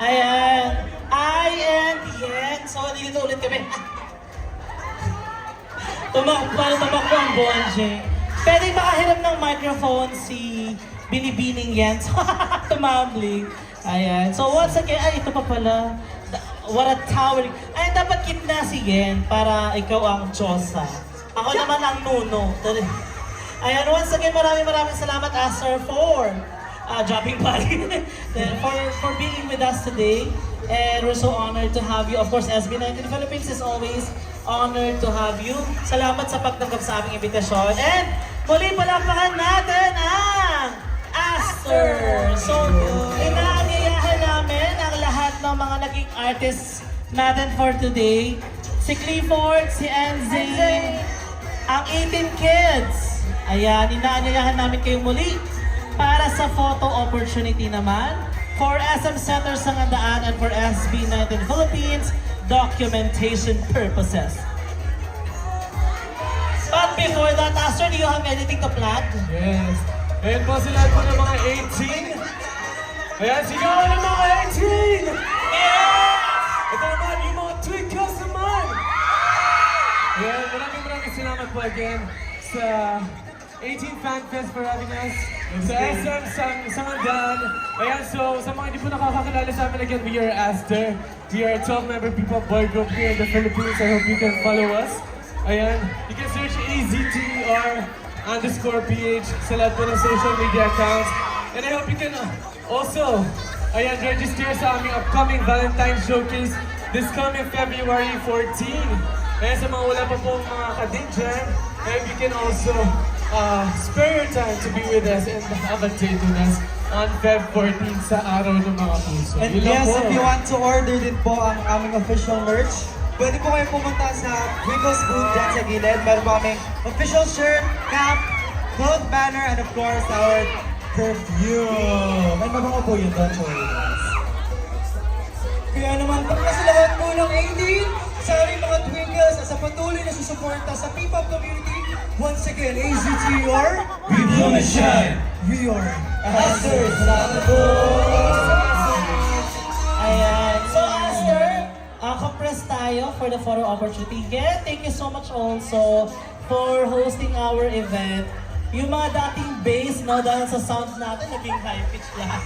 Ayan. I and Yen. So, dito ulit kami. Tumakbo ang Bonje. Pwede makahiram ng microphone si Binibining Yen. Tumambling. Ayan. So, once again, ay, ito pa pala. What a towering. Ay, dapat gitna si Yen para ikaw ang Diyosa. Ako naman ang Nuno. Ayan, once again, maraming salamat, Aster, for dropping by. for being with us today. And we're so honored to have you. Of course, SB19 Philippines is always honored to have you. Salamat sa pagtanggap sa aming imbitasyon. And muli palakpakan natin ang Aster. So, inaanyayahan namin ang lahat ng mga naging artists natin for today. Si Clifford, si Enzy, ang 18 Kids. Ayan, inaanyayahan namin kayo muli para sa photo opportunity naman for SM Center Sangandaan and for SB19 Philippines documentation purposes. But before that, Aster, do you have anything to plug? Yes. Ayan po sila po ng mga 18. Ayan, sigaw ng mga 18! Yes! Ito naman yung mga twinkles naman! Ayan, maraming salamat po again sa 18 Fan Fest for having us. Sa SM Sangandaan. Ayan, so sa mga hindi po nakakakilala sa amin again, we are Aster. We are a 12-member people boy group here in the Philippines. I hope you can follow us. Ayan, you can search AZTR_PH sa lahat po ng social media accounts. And I hope you can also, ayan, register sa aming upcoming Valentine's Showcase this coming February 14. Ayan, sa mga wala pa pong mga kadin dyan, I hope you can also spare your time to be with us and have a date with us on Feb 14 sa Araw ng Mga Puso. And yes, if you want to order din po ang aming official merch, pwede po kayo pumunta sa Wiggles booth dyan sa gilid. Meron po kaming official shirt, cap, cloth banner, and of course, our perfume. May mabango po yun, don't worry guys. Kaya naman, pagkasalamat po ng AD, sa aming mga Twinkles at sa patuloy na susuporta sa P-pop community, once again, AZTR, We wanna shine! we are Aster. Salamat po! Ayan. So, Aster, compress tayo for the photo opportunity. Yeah, thank you so much also for hosting our event. Yung mga dating bass, no, dahil sa sounds natin, naging high pitch lahat.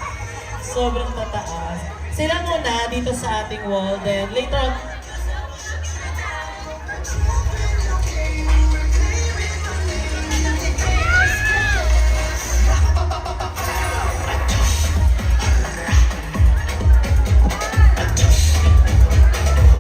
Sobrang tataas. Sila muna dito sa ating wall, then later on,